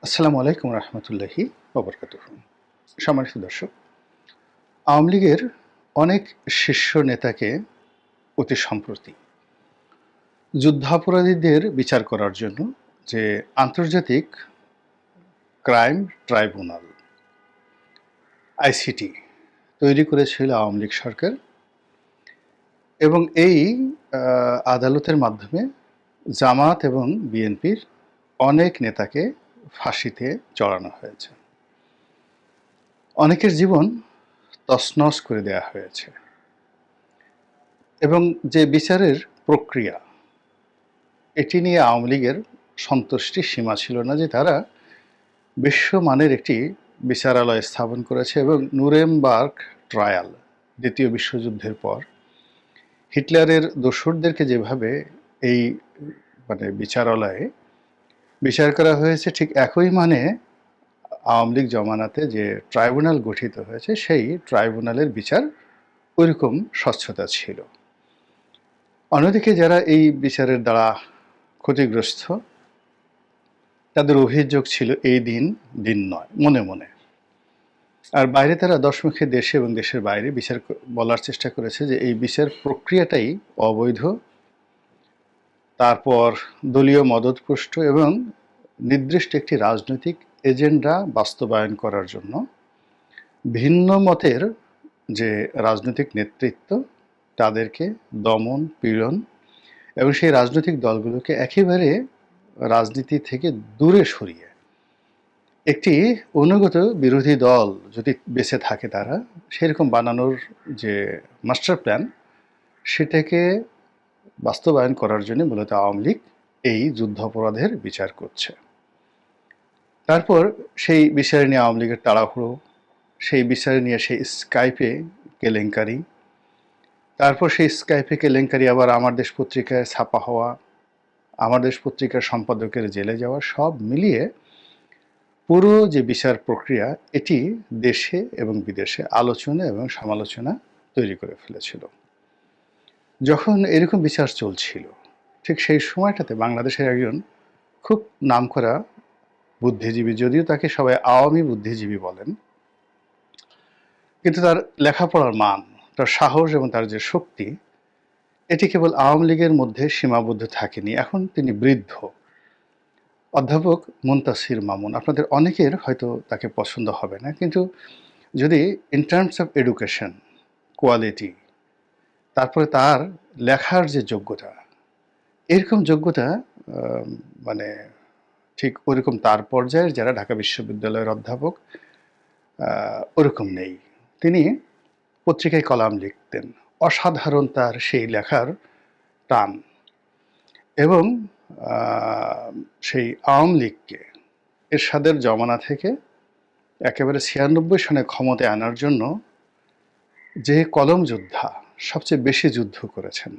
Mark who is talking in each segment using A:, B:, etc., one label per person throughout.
A: আসসালামু আলাইকুম রহমতুল্লাহি ওবরকাতুহু। সম্মানিত দর্শক, আওয়ামী লীগের অনেক শীর্ষ নেতাকে অতি সম্প্রতি যুদ্ধাপরাধীদের বিচার করার জন্য যে আন্তর্জাতিক ক্রাইম ট্রাইব্যুনাল আইসিটি তৈরি করেছিল আওয়ামী লীগ সরকার, এবং এই আদালতের মাধ্যমে জামাত এবং বিএনপির অনেক নেতাকে ফাঁসিতে চড়ানো হয়েছে। অনেকের জীবন তছনছ করে দেওয়া হয়েছে এবং যে বিচারের প্রক্রিয়া, এটি নিয়ে আওয়ামী লীগের সন্তুষ্টির সীমা ছিল না যে তারা বিশ্বমানের একটি বিচারালয় স্থাপন করেছে এবং নুরেমবার্গ ট্রায়াল, দ্বিতীয় বিশ্বযুদ্ধের পর হিটলারের দোসরদেরকে যেভাবে এই বিচারালয়ে বিচার করা হয়েছে, ঠিক একই মানে আওয়ামী লীগ জমানাতে যে ট্রাইব্যুনাল গঠিত হয়েছে সেই ট্রাইব্যুনালের বিচার ওইরকম স্বচ্ছতা ছিল। অন্যদিকে যারা এই বিচারের দ্বারা ক্ষতিগ্রস্ত, তাদের অভিযোগ ছিল এই দিন দিন নয়, মনে মনে। আর বাইরে তারা দশমুখী দেশে এবং দেশের বাইরে বিচার বলার চেষ্টা করেছে যে এই বিচার প্রক্রিয়াটাই অবৈধ, তারপর দলীয় মদতপুষ্ট এবং নির্দিষ্ট একটি রাজনৈতিক এজেন্ডা বাস্তবায়ন করার জন্য ভিন্ন মতের যে রাজনৈতিক নেতৃত্ব তাদেরকে দমন পীড়ন এবং সেই রাজনৈতিক দলগুলোকে একেবারে রাজনীতি থেকে দূরে সরিয়ে একটি অনুগত বিরোধী দল যদি বেঁচে থাকে তারা সেরকম বানানোর যে মাস্টার প্ল্যান, সেটাকে বাস্তবায়ন করার জন্য মূলত আওয়ামী লীগ এই যুদ্ধাপরাধের বিচার করছে। তারপর সেই বিচারে নিয়ে আওয়ামী লীগের তাড়াহুড়ো, সেই বিচারে নিয়ে সেই স্কাইপে কেলেঙ্কারি, তারপর সেই স্কাইপে কেলেঙ্কারি আবার আমার দেশ পত্রিকায় ছাপা হওয়া, আমার দেশ পত্রিকার সম্পাদকের জেলে যাওয়া, সব মিলিয়ে পুরো যে বিচার প্রক্রিয়া এটি দেশে এবং বিদেশে আলোচনা এবং সমালোচনা তৈরি করে ফেলেছিল। যখন এরকম বিচার চলছিল, ঠিক সেই সময়টাতে বাংলাদেশের একজন খুব নামকরা বুদ্ধিজীবী, যদিও তাকে সবাই আওয়ামী বুদ্ধিজীবী বলেন, কিন্তু তার লেখাপড়ার মান, তার সাহস এবং তার যে শক্তি, এটি কেবল আওয়ামী লীগের মধ্যে সীমাবদ্ধ থাকেনি। এখন তিনি বৃদ্ধ, অধ্যাপক মুনতাসির মামুন। আপনাদের অনেকের হয়তো তাকে পছন্দ হবে না, কিন্তু যদি in terms of education quality, তারপরে তার লেখার যে যোগ্যতা, এরকম যোগ্যতা মানে ঠিক ওরকম তার পর্যায়ের যারা ঢাকা বিশ্ববিদ্যালয়ের অধ্যাপক ওরকম নেই। তিনি পত্রিকায় কলাম লিখতেন, অসাধারণ তার সেই লেখার টান, এবং সেই আওয়ামী লীগকে এরশাদের জমানা থেকে একেবারে 96 সনে ক্ষমতায় আনার জন্য যে কলম যোদ্ধা সবচেয়ে বেশি যুদ্ধ করেছেন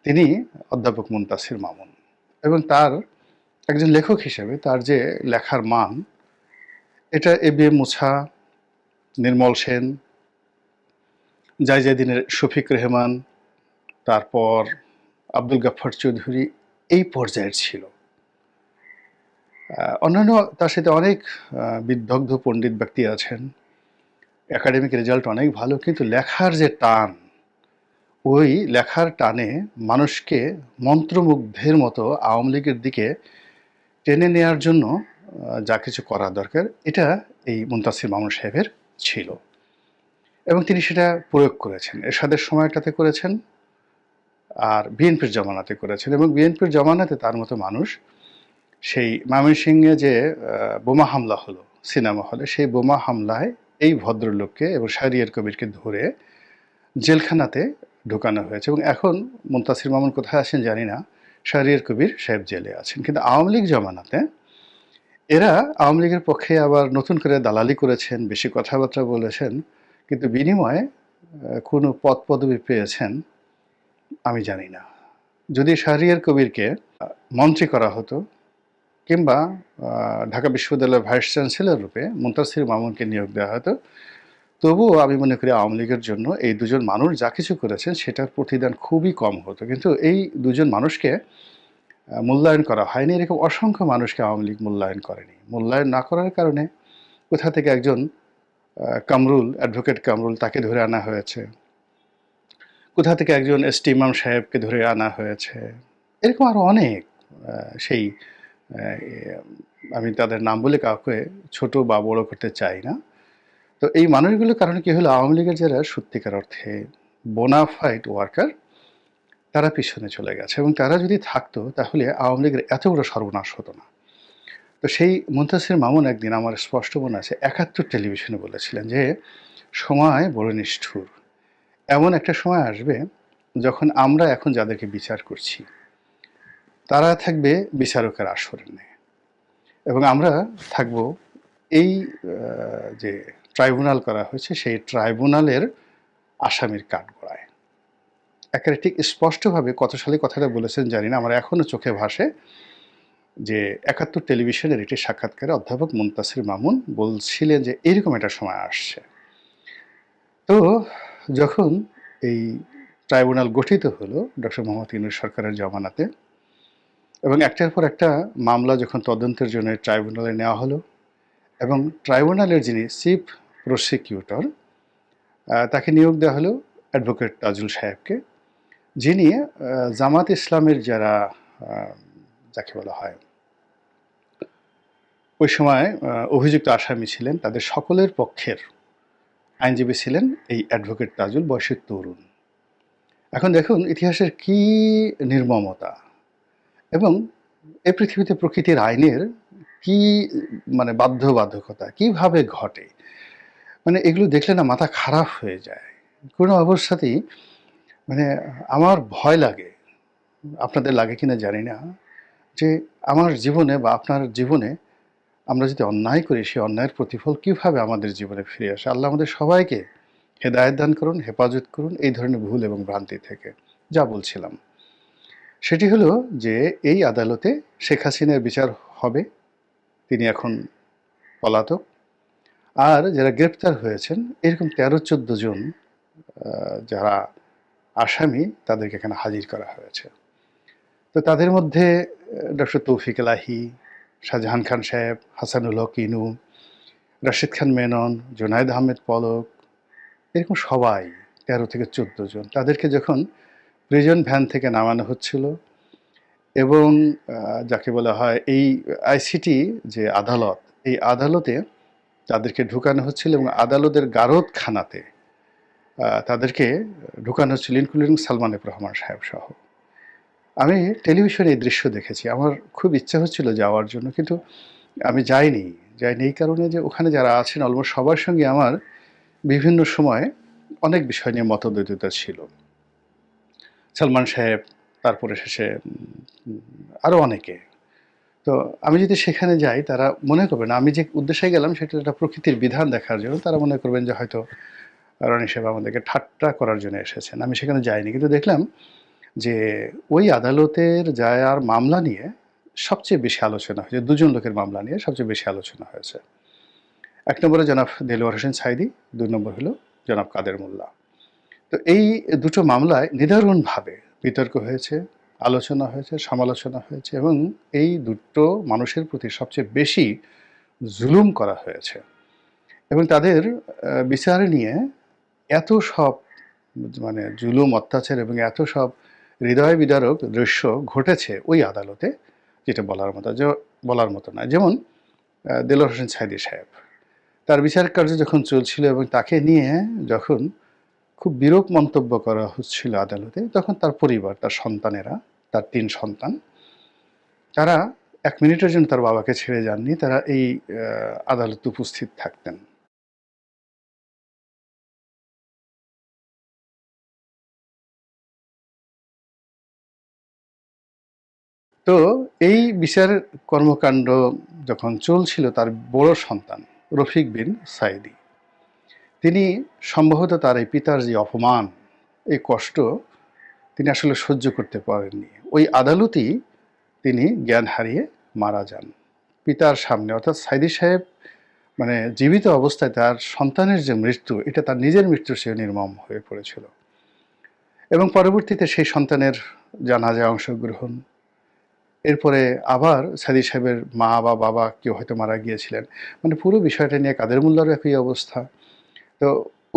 A: তিনি অধ্যাপক মুনতাসির মামুন। এবং তার একজন লেখক হিসেবে তার যে লেখার মান, এটা এবিএম মুছা, নির্মল সেন, জাইজাদিনের শফিক রেহমান, তারপর আব্দুল গাফফার চৌধুরী, এই পর্যায়ের ছিল। অন্যান্য তার সাথে অনেক বিদগ্ধ পণ্ডিত ব্যক্তি আছেন, একাডেমিক রেজাল্ট অনেক ভালো, কিন্তু লেখার যে টান, ওই লেখার টানে মানুষকে মন্ত্রমুগ্ধের মতো আওয়ামী লীগের দিকে টেনে নেওয়ার জন্য যা কিছু করা দরকার, এটা এই মুনতাসির মামুন সাহেবের ছিল এবং তিনি সেটা প্রয়োগ করেছেন। এরশাদের সময়টাতে করেছেন, আর বিএনপির জমানাতে করেছেন। এবং বিএনপির জমানাতে তার মতো মানুষ, সেই ময়মনসিংহে যে বোমা হামলা হলো সিনেমা হলে, সেই বোমা হামলায় এই ভদ্রলোককে এবং শাহরিয়ার কবিরকে ধরে জেলখানাতে ঢুকানো হয়েছে। এবং এখন মুনতাসির মামুন কোথায় আছেন জানি না, শাহরিয়ার কবির সাহেব জেলে আছেন। কিন্তু আওয়ামী লীগ জমানাতে এরা আওয়ামী লীগের পক্ষে আবার নতুন করে দালালি করেছেন, বেশি কথাবার্তা বলেছেন, কিন্তু বিনিময়ে কোনো পদ পদবি পেয়েছেন আমি জানি না। যদি শাহরিয়ার কবিরকে মন্ত্রী করা হতো কিংবা ঢাকা বিশ্ববিদ্যালয়ের ভাইস চ্যান্সেলর রূপে মুনতাসির মামুনকে নিয়োগ দেওয়া হতো, তবুও আমি মনে করি আওয়ামী লীগের জন্য এই দুজন মানুষ যা কিছু করেছেন সেটার প্রতিদান খুবই কম হতো। কিন্তু এই দুজন মানুষকে মূল্যায়ন করা হয়নি, এরকম অসংখ্য মানুষকে আওয়ামী লীগ মূল্যায়ন করেনি। মূল্যায়ন না করার কারণে কোথা থেকে একজন কামরুল, অ্যাডভোকেট কামরুল, তাকে ধরে আনা হয়েছে, কোথা থেকে একজন এসটি ইমাম সাহেবকে ধরে আনা হয়েছে, এরকম আরও অনেক সেই আমি তাদের নাম বলে কাউকে ছোট বা বড় করতে চাই না। তো এই মানুষগুলোর কারণে কি হলো, আওয়ামী লীগের যারা সত্যিকার অর্থে বোনাফাইড ওয়ার্কার তারা পিছনে চলে গেছে, এবং তারা যদি থাকতো তাহলে আওয়ামী লীগের এত বড় সর্বনাশ হতো না। তো সেই মুনতাসির মামুন একদিন, আমার স্পষ্ট মনে আছে, ৭১ টেলিভিশনে বলেছিলেন যে সময় বড় নিষ্ঠুর, এমন একটা সময় আসবে যখন আমরা এখন যাদেরকে বিচার করছি তারা থাকবে বিচারকের আসনে, এবং আমরা থাকব এই যে ট্রাইব্যুনাল করা হয়েছে সেই ট্রাইব্যুনালের আসামির কাঠগড়ায়। একেবারে ঠিক স্পষ্টভাবে কত সালে কথাটা বলেছেন জানি না, আমার এখনও চোখে ভাসে যে ৭১ টেলিভিশনের একটি সাক্ষাৎকারে অধ্যাপক মুনতাসির মামুন বলছিলেন যে এরকম একটা সময় আসছে। তো যখন এই ট্রাইব্যুনাল গঠিত হলো ডক্টর মোহাম্মদ ইউনূস সরকারের জমানাতে, এবং একটার পর একটা মামলা যখন তদন্তের জন্য ট্রাইব্যুনালে নেওয়া হলো, এবং ট্রাইব্যুনালের যিনি চিফ প্রসিকিউটর তাকে নিয়োগ দেওয়া হলো অ্যাডভোকেট তাজুল সাহেবকে, যিনি জামাত ইসলামের যারা যাকে বলা হয় ওই সময় অভিযুক্ত আসামি ছিলেন তাদের সকলের পক্ষের আইনজীবী ছিলেন এই অ্যাডভোকেট তাজুল, বয়সের তরুণ। এখন দেখুন ইতিহাসের কি নির্মমতা, এবং এই পৃথিবীতে প্রকৃতির আইনের কি মানে বাধ্যবাধকতা কিভাবে ঘটে, মানে এগুলো দেখলে না মাথা খারাপ হয়ে যায় কোনো অবস্থাতেই। মানে আমার ভয় লাগে, আপনাদের লাগে কিনা জানি না, যে আমার জীবনে বা আপনার জীবনে আমরা যদি অন্যায় করি সেই অন্যায়ের প্রতিফল কিভাবে আমাদের জীবনে ফিরে আসে। আল্লাহ আমাদের সবাইকে হেদায়েত দান করুন, হেফাজত করুন এই ধরনের ভুল এবং ভ্রান্তি থেকে। যা বলছিলাম সেটি হলো যে এই আদালতে শেখ হাসিনার বিচার হবে, তিনি এখন পলাতক, আর যারা গ্রেপ্তার হয়েছেন এরকম ১৩-১৪ জন যারা আসামি তাদেরকে এখানে হাজির করা হয়েছে। তো তাদের মধ্যে ডক্টর তৌফিক এলাহি, শাহজাহান খান সাহেব, হাসানুল হক ইনু, রাশেদ খান মেনন, জুনায়েদ আহমেদ পলক, এরকম সবাই ১৩-১৪ জন। তাদেরকে যখন প্রিজন ভ্যান থেকে নামানো হচ্ছিল, এবং যাকে বলা হয় এই আইসিটি যে আদালত, এই আদালতে তাদেরকে ঢুকানো হচ্ছিল, এবং আদালতের গারদখানাতে তাদেরকে ঢুকানো হচ্ছিল, ইনক্লুডিং সালমান এফ রহমান সাহেব সহ। আমি টেলিভিশনে এই দৃশ্য দেখেছি, আমার খুব ইচ্ছা হচ্ছিল যাওয়ার জন্য, কিন্তু আমি যাইনি এই কারণে যে ওখানে যারা আছেন অলমোস্ট সবার সঙ্গে আমার বিভিন্ন সময় অনেক বিষয় নিয়ে মতদ্বৈধতা ছিল। সালমান সাহেব, তারপরে শেষে আরও অনেকে। তো আমি যদি সেখানে যাই তারা মনে করবেন আমি যে উদ্দেশ্যে গেলাম সেটা একটা প্রকৃতির বিধান দেখার জন্য, তারা মনে করবেন যে হয়তো রনি সাহেব আমাদেরকে ঠাট্টা করার জন্য এসেছেন। আমি সেখানে যাইনি, কিন্তু দেখলাম যে ওই আদালতের যার মামলা নিয়ে সবচেয়ে বেশি আলোচনা হয়েছে, দুজন লোকের মামলা নিয়ে সবচেয়ে বেশি আলোচনা হয়েছে। ১ নম্বরে জনাব দেলোয়ার হোসেন সাঈদী, ২ নম্বর হলো জনাব কাদের মোল্লা। তো এই দুটো মামলায় নিদারুণভাবে বিতর্ক হয়েছে, আলোচনা হয়েছে, সমালোচনা হয়েছে, এবং এই দুটো মানুষের প্রতি সবচেয়ে বেশি জুলুম করা হয়েছে, এবং তাদের বিচার নিয়ে এত সব মানে জুলুম, অত্যাচার এবং এত সব হৃদয় বিদারক দৃশ্য ঘটেছে ওই আদালতে, যেটা বলার মতো না। যেমন দেলোয়ার হোসেন সাঈদী সাহেব, তার বিচার কার্য যখন চলছিল এবং তাকে নিয়ে যখন খুব বিরূপ মন্তব্য করা হচ্ছিল আদালতে, তখন তার পরিবার, তার সন্তানেরা, তার ৩ সন্তান, তারা ১ মিনিটের জন্য তার বাবাকে ছেড়ে যাননি, তারা এই আদালতে উপস্থিত থাকতেন। তো এই বিচার কর্মকাণ্ড যখন চলছিল, তার বড় সন্তান রফিক বিন সাঈদী, তিনি সম্ভবত তার এই পিতার যে অপমান, এই কষ্ট তিনি আসলে সহ্য করতে পারেননি। ওই আদালতেই তিনি জ্ঞান হারিয়ে মারা যান পিতার সামনে। অর্থাৎ সাঈদী সাহেব মানে জীবিত অবস্থায় তার সন্তানের যে মৃত্যু, এটা তার নিজের মৃত্যুর চেয়ে নির্মম হয়ে পড়েছিল, এবং পরবর্তীতে সেই সন্তানের জানাজায় অংশগ্রহণ, এরপরে আবার সাইদি সাহেবের মা বা বাবা কেউ হয়তো মারা গিয়েছিলেন। মানে পুরো বিষয়টা নিয়ে কাদের মোল্লারও একই অবস্থা। তো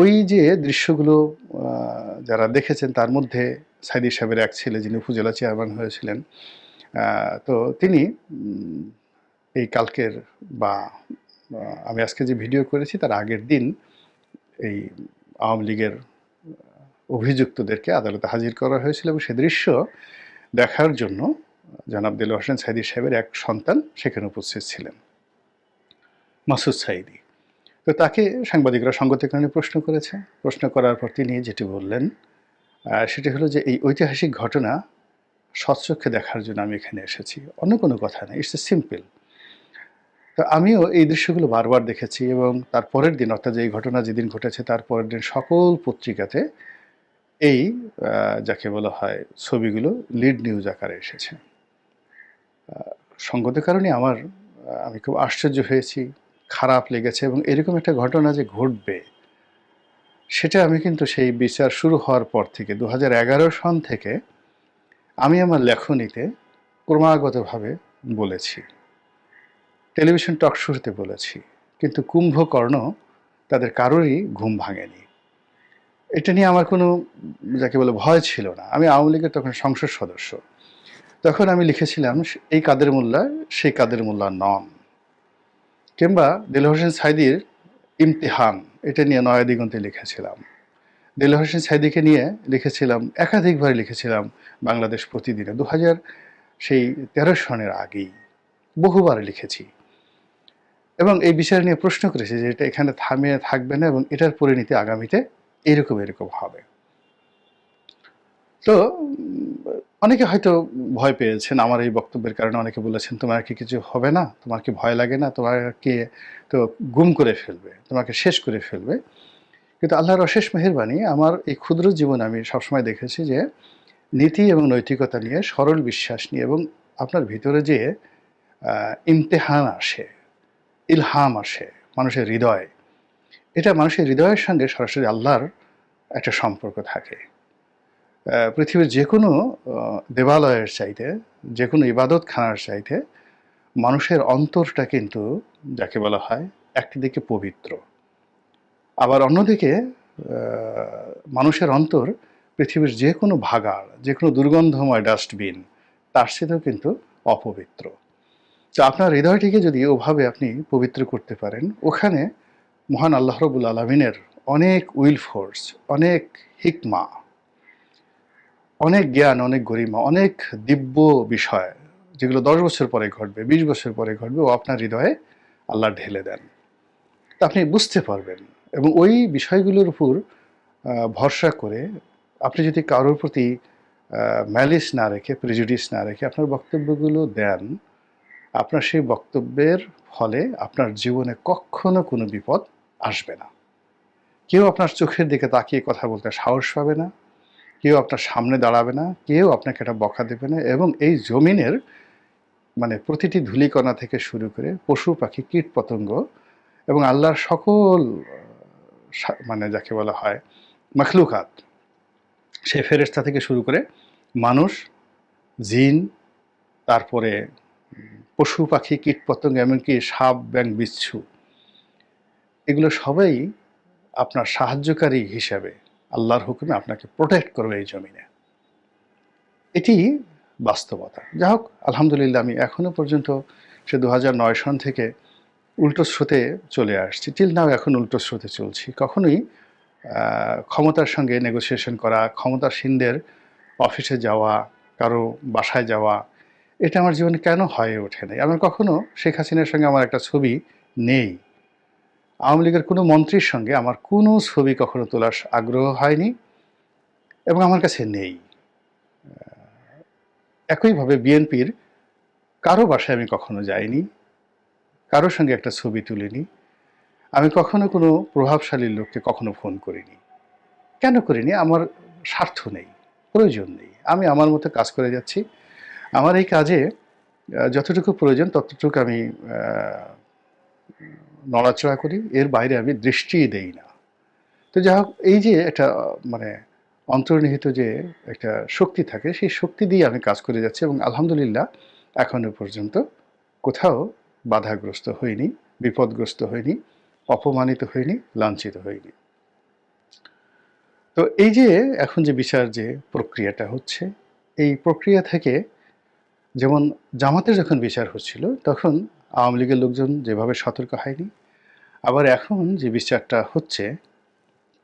A: ওই যে দৃশ্যগুলো আ যারা দেখেছেন তার মধ্যে সাইদি সাহেবের এক ছেলে যিনি উপজেলা চেয়ারম্যান হয়েছিলেন। আ তো তিনি উম এই কালকের বা আমি আজকে যে ভিডিও করেছি তার আগের দিন এই আওয়ামী লীগের অভিযুক্তদেরকে আদালতে হাজির করা হয়েছিল এবং সে দৃশ্য দেখার জন্য জনাব দেলোয়ার হোসেন সাঈদী সাহেবের এক সন্তান সেখানে উপস্থিত ছিলেন, মাসুদ সাঈদী। তো তাকে সাংবাদিকরা সঙ্গতির কারণে প্রশ্ন করেছে। প্রশ্ন করার পর তিনি যেটি বললেন সেটি হলো যে এই ঐতিহাসিক ঘটনা স্বচক্ষে দেখার জন্য আমি এখানে এসেছি। অন্য কোনো কথা নেই। It's a simple. তো আমিও এই দৃশ্যগুলো বারবার দেখেছি এবং তার পরের দিন অর্থাৎ এই ঘটনা যেদিন ঘটেছে তার পরের দিন সকল পত্রিকাতে এই যাকে বলা হয় ছবিগুলো লিড নিউজ আকারে এসেছে। সঙ্গতের কারণে আমি খুব আশ্চর্য হয়েছি, খারাপ লেগেছে এবং এরকম একটা ঘটনা যে ঘটবে সেটা আমি কিন্তু সেই বিচার শুরু হওয়ার পর থেকে ২০১১ সন থেকে আমি আমার লেখনীতে ক্রমাগতভাবে বলেছি। টেলিভিশন টক শোতে বলেছি। কিন্তু কুম্ভকর্ণ তাদের কারোরই ঘুম ভাঙেনি। এটা নিয়ে আমার কোনো যাকে বলে ভয় ছিল না। আমি আওয়ামী লীগের তখন সংসদ সদস্য। তখন আমি লিখেছিলাম এই কাদের মোল্লা সেই কাদের মোল্লা নন। কিংবা দেলোয়ার হোসেন সাঈদীর ইমতিহান এটা নিয়ে নয়া দিগন্তে লিখেছিলাম। দেলোয়ার হোসেন সাঈদীকে নিয়ে লিখেছিলাম, একাধিকবার লিখেছিলাম বাংলাদেশ প্রতিদিনে ২০১৩ সনের আগেই বহুবার লিখেছি এবং এই বিষয় নিয়ে প্রশ্ন করেছি যে এটা এখানে থামিয়ে থাকবে না এবং এটার পরিণতি আগামীতে এরকম হবে। তো অনেকে হয়তো ভয় পেয়েছেন আমার এই বক্তব্যের কারণে। অনেকে বলেছেন তোমার কি কিছু হবে না, তোমার কি ভয় লাগে না, তোমাকে তো গুম করে ফেলবে, তোমাকে শেষ করে ফেলবে। কিন্তু আল্লাহর অশেষ মেহেরবানি, আমার এই ক্ষুদ্র জীবনে আমি সবসময় দেখেছি যে নীতি এবং নৈতিকতা নিয়ে, সরল বিশ্বাস নিয়ে এবং আপনার ভিতরে যে ইমতেহান আসে, ইলহাম আসে মানুষের হৃদয়, এটা মানুষের হৃদয়ের সঙ্গে সরাসরি আল্লাহর একটা সম্পর্ক থাকে। পৃথিবীর যে কোনো দেবালয়ের চাইতে, যে কোনো ইবাদতখানার চাইতে মানুষের অন্তরটা কিন্তু যাকে বলা হয় একটি দিকে পবিত্র, আবার অন্যদিকে মানুষের অন্তর পৃথিবীর যে কোনো ভাগাড়, যে কোনো দুর্গন্ধময় ডাস্টবিন তার সাথেও কিন্তু অপবিত্র। তো আপনার হৃদয়টিকে যদি ওভাবে আপনি পবিত্র করতে পারেন, ওখানে মহান আল্লাহ রাব্বুল আলামিনের অনেক উইল ফোর্স, অনেক হিকমা, অনেক জ্ঞান, অনেক গরিমা, অনেক দিব্য বিষয় যেগুলো ১০ বছর পরে ঘটবে, ২০ বছর পরে ঘটবে, ও আপনার হৃদয়ে আল্লাহ ঢেলে দেন। তা আপনি বুঝতে পারবেন এবং ওই বিষয়গুলোর উপর ভরসা করে আপনি যদি কারোর প্রতি ম্যালিস না রেখে, প্রেজুডিস না রেখে আপনার বক্তব্যগুলো দেন, আপনার সেই বক্তব্যের ফলে আপনার জীবনে কখনো কোনো বিপদ আসবে না। কেউ আপনার চোখের দিকে তাকিয়ে কথা বলতে সাহস পাবে না, কেউ আপনার সামনে দাঁড়াবে না, কেউ আপনাকে একটা বকা দেবে না এবং এই জমিনের মানে প্রতিটি ধূলিকণা থেকে শুরু করে পশু পাখি, কীট পতঙ্গ এবং আল্লাহর সকল মানে যাকে বলা হয় মাখলুকাত, সে ফেরেশতা থেকে শুরু করে মানুষ, জিন, তারপরে পশু পাখি, কীট পতঙ্গ, এমনকি সাপ, ব্যাঙ, বিচ্ছু, এগুলো সবাই আপনার সাহায্যকারী হিসাবে আল্লাহর হুকুমে আপনাকে প্রোটেক্ট করবে এই জমিনে। এটি বাস্তবতা। যা হোক, আলহামদুলিল্লাহ আমি এখনো পর্যন্ত সে ২০০৯ সন থেকে উল্টো স্রোতে চলে আসছি। টিল নাও এখন উল্টো স্রোতে চলছি। কখনোই ক্ষমতার সঙ্গে নেগোসিয়েশন করা, ক্ষমতাসীনদের অফিসে যাওয়া, কারো বাসায় যাওয়া, এটা আমার জীবনে কেন হয়ে ওঠে নাই? আমার কখনো শেখ হাসিনার সঙ্গে আমার একটা ছবি নেই। আওয়ামী লীগের কোনো মন্ত্রীর সঙ্গে আমার কোনো ছবি কখনো তোলার আগ্রহ হয়নি এবং আমার কাছে নেই। একইভাবে বিএনপির কারো বাসায় আমি কখনো যাইনি, কারোর সঙ্গে একটা ছবি তুলিনি। আমি কখনো কোনো প্রভাবশালী লোককে কখনো ফোন করিনি। কেন করিনি? আমার স্বার্থ নেই, প্রয়োজন নেই। আমি আমার মতো কাজ করে যাচ্ছি। আমার এই কাজে যতটুকু প্রয়োজন ততটুকু আমি নড়াচড়া করি, এর বাইরে আমি দৃষ্টিই দেই না। তো যাই হোক, এই যে একটা মানে অন্তর্নিহিত যে একটা শক্তি থাকে, সেই শক্তি দিয়ে আমি কাজ করে যাচ্ছি এবং আলহামদুলিল্লাহ এখনো পর্যন্ত কোথাও বাধাগ্রস্ত হইনি, বিপদগ্রস্ত হইনি, অপমানিত হইনি, লাঞ্ছিত হইনি। তো এই যে এখন যে বিচার যে প্রক্রিয়াটা হচ্ছে, এই প্রক্রিয়া থেকে যেমন জামাতের যখন বিচার হচ্ছিল তখন আওয়ামী লীগের লোকজন যেভাবে সতর্ক হয়নি, আবার এখন যে বিচারটা হচ্ছে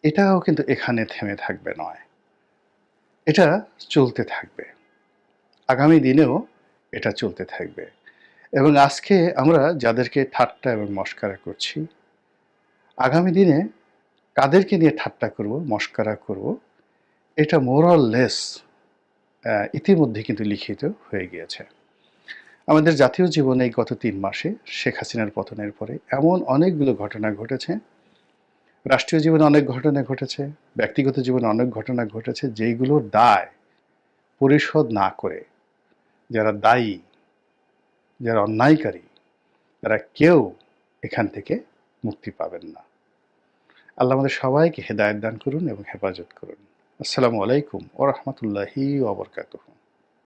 A: এটাও কিন্তু এখানে থেমে থাকবে নয়, এটা চলতে থাকবে, আগামী দিনেও এটা চলতে থাকবে। এবং আজকে আমরা যাদেরকে ঠাট্টা এবং মস্করা করছি, আগামী দিনে কাদেরকে নিয়ে ঠাট্টা করব, মস্করা করব, এটা মোর অর লেস ইতিমধ্যে কিন্তু লিখিত হয়ে গিয়েছে। আমাদের জাতীয় জীবনে এই গত ৩ মাসে শেখ হাসিনার পতনের পরে এমন অনেকগুলো ঘটনা ঘটেছে, রাষ্ট্রীয় জীবনে অনেক ঘটনা ঘটেছে, ব্যক্তিগত জীবনে অনেক ঘটনা ঘটেছে, যেইগুলোর দায় পরিশোধ না করে যারা দায়ী, যারা অন্যায়কারী, তারা কেউ এখান থেকে মুক্তি পাবেন না। আল্লাহ আমাদের সবাইকে হেদায়েত দান করুন এবং হেফাজত করুন। আসসালামু আলাইকুম ওয়া রাহমাতুল্লাহি ওয়া বারাকাতুহু।